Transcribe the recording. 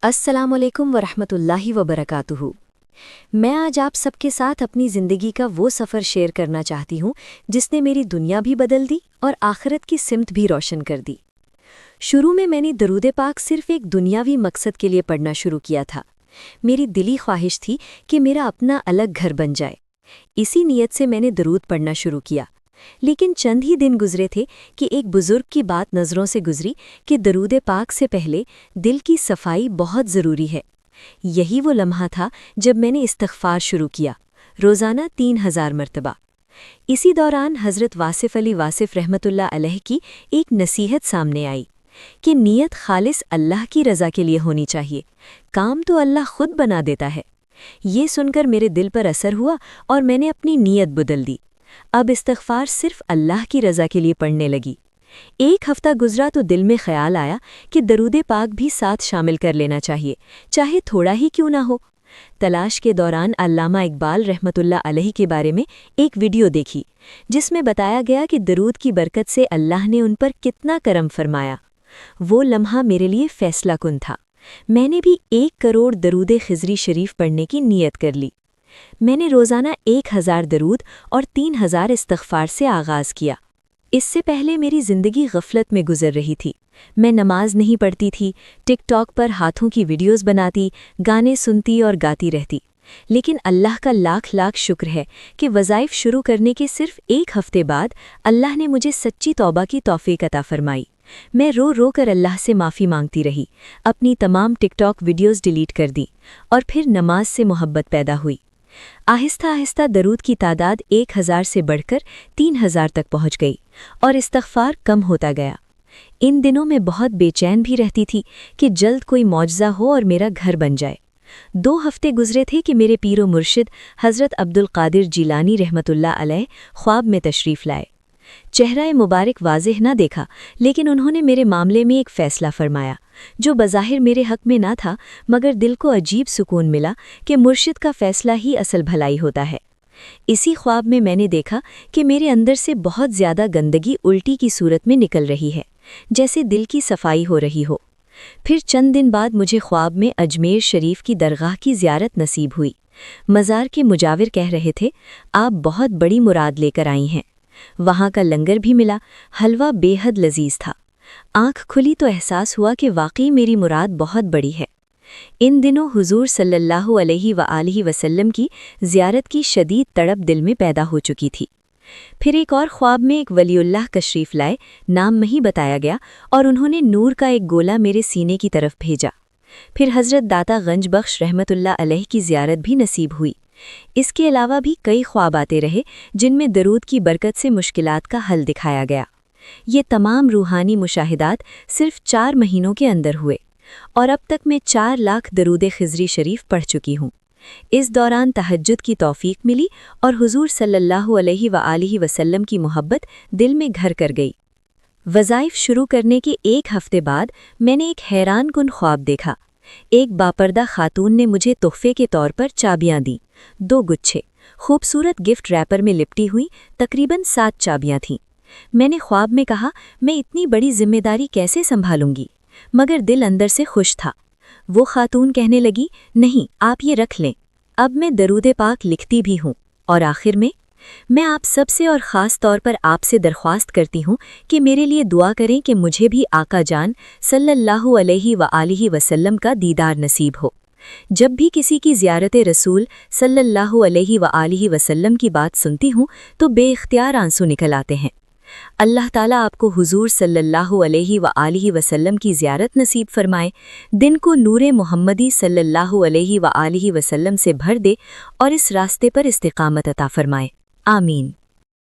अस्सलाम वालेकुम वरहमतुल्लाहि वबरकातुहू। मैं आज आप सबके साथ अपनी ज़िंदगी का वो सफ़र शेयर करना चाहती हूँ जिसने मेरी दुनिया भी बदल दी और आखिरत की सिमत भी रोशन कर दी। शुरू में मैंने दरूद पाक सिर्फ़ एक दुनियावी मकसद के लिए पढ़ना शुरू किया था। मेरी दिली ख्वाहिश थी कि मेरा अपना अलग घर बन जाए। इसी नीयत से मैंने दरूद पढ़ना शुरू किया। लेकिन चंद ही दिन गुजरे थे कि एक बुज़ुर्ग की बात नज़रों से गुजरी कि दरूद पाक से पहले दिल की सफाई बहुत ज़रूरी है। यही वो लम्हा था जब मैंने इस्तिग़फ़ार शुरू किया, रोज़ाना 3000 मरतबा। इसी दौरान हज़रत वासिफ़ अली वासिफ़ रहमतुल्लाह अलैह की एक नसीहत सामने आई कि नीयत खालिस अल्लाह की रज़ा के लिए होनी चाहिए, काम तो अल्लाह खुद बना देता है। ये सुनकर मेरे दिल पर असर हुआ और मैंने अपनी नीयत बदल दी। अब इस्तिग़फ़ार सिर्फ़ अल्लाह की रज़ा के लिए पढ़ने लगी। एक हफ़्ता गुज़रा तो दिल में ख़याल आया कि दरूद पाक भी साथ शामिल कर लेना चाहिए, चाहे थोड़ा ही क्यों ना हो। तलाश के दौरान अल्लामा इकबाल रहमतुल्लाह अलैह के बारे में एक वीडियो देखी, जिसमें बताया गया कि दरूद की बरकत से अल्लाह ने उन पर कितना करम फरमाया। वो लम्हा मेरे लिए फ़ैसला कुन था। मैंने भी 1 करोड़ दरूद खिज़री शरीफ पढ़ने की नीयत कर ली। मैंने रोज़ाना 1000 दरूद और 3000 इस्तिग़फ़ार से आगाज़ किया। इससे पहले मेरी ज़िंदगी गफलत में गुजर रही थी। मैं नमाज नहीं पढ़ती थी, टिकटॉक पर हाथों की वीडियोस बनाती, गाने सुनती और गाती रहती। लेकिन अल्लाह का लाख लाख शुक्र है कि वज़ाइफ शुरू करने के सिर्फ 1 हफ़्ते बाद अल्लाह ने मुझे सच्ची तौबा की तौफ़ीक़ अता फ़रमाई। मैं रो रो कर अल्लाह से माफ़ी मांगती रही, अपनी तमाम टिकटॉक वीडियोस डिलीट कर दी और फिर नमाज से मोहब्बत पैदा हुई। आहिस्ता आहिस्ता दरूद की तादाद 1000 से बढ़कर 3000 तक पहुंच गई और इस्तिग़फ़ार कम होता गया। इन दिनों में बहुत बेचैन भी रहती थी कि जल्द कोई मौजज़ा हो और मेरा घर बन जाए। 2 हफ़्ते गुजरे थे कि मेरे पीरो मुर्शिद हज़रत अब्दुल क़ादिर जीलानी रहमतुल्लाह अलैह ख्वाब में तशरीफ़ लाए। चेहरा मुबारक वाज़ेह न देखा, लेकिन उन्होंने मेरे मामले में एक फ़ैसला फ़रमाया जो बज़ाहिर मेरे हक़ में ना था, मगर दिल को अजीब सुकून मिला कि मुर्शिद का फ़ैसला ही असल भलाई होता है। इसी ख्वाब में मैंने देखा कि मेरे अंदर से बहुत ज़्यादा गंदगी उल्टी की सूरत में निकल रही है, जैसे दिल की सफाई हो रही हो। फिर चंद दिन बाद मुझे ख्वाब में अजमेर शरीफ की दरगाह की ज़ियारत नसीब हुई। मज़ार के मुजाविर कह रहे थे, आप बहुत बड़ी मुराद लेकर आई हैं। वहाँ का लंगर भी मिला, हलवा बेहद लजीज था। आँख खुली तो एहसास हुआ कि वाकई मेरी मुराद बहुत बड़ी है। इन दिनों हुजूर सल्लल्लाहु अलैहि वसल्लम की ज़ियारत की शदीद तड़प दिल में पैदा हो चुकी थी। फिर एक और ख्वाब में एक वलीउल्लाह तशरीफ़ लाए, नाम नहीं बताया गया, और उन्होंने नूर का एक गोला मेरे सीने की तरफ भेजा। फिर हज़रत दाता गंज बख्श रहमतुल्लाह अलैह की ज़ियारत भी नसीब हुई। इसके अलावा भी कई ख्वाब आते रहे जिनमें दरूद की बरकत से मुश्किलात का हल दिखाया गया। ये तमाम रूहानी मुशाहिदात सिर्फ 4 महीनों के अंदर हुए और अब तक मैं 4 लाख दरूद खिज़री शरीफ पढ़ चुकी हूँ। इस दौरान तहज्जुद की तौफ़ीक मिली और हुजूर सल्लल्लाहु अलैहि वसल्लम की मोहब्बत दिल में घर कर गई। वज़ाइफ शुरू करने के 1 हफ़्ते बाद मैंने एक हैरान कुन ख्वाब देखा। एक बापर्दा खातून ने मुझे तोहफे के तौर पर चाबियां दी। 2 गुच्छे खूबसूरत गिफ्ट रैपर में लिपटी हुई तकरीबन 7 चाबियां थीं। मैंने ख्वाब में कहा, मैं इतनी बड़ी जिम्मेदारी कैसे संभालूंगी, मगर दिल अंदर से खुश था। वो खातून कहने लगी, नहीं, आप ये रख लें, अब मैं दरूद पाक लिखती भी हूँ। और आखिर में मैं आप सबसे और ख़ास तौर पर आपसे दरख्वास्त करती हूँ कि मेरे लिए दुआ करें कि मुझे भी आका जान सल्लल्लाहु अलैहि वसल्लम का दीदार नसीब हो। जब भी किसी की ज़ियारत रसूल सल्लल्लाहु अलैहि वसल्लम की बात सुनती हूँ तो बेइख्तियार आंसू निकल आते हैं। अल्लाह ताला आपको हुजूर सल्लल्लाहु अलैहि वसल्लम की ज़ियारत नसीब फरमाए, दिन को नूरे मोहम्मदी सल्लल्लाहु अलैहि वसल्लम से भर दे और इस रास्ते पर इस्तिकामत अता फरमाए। आमीन।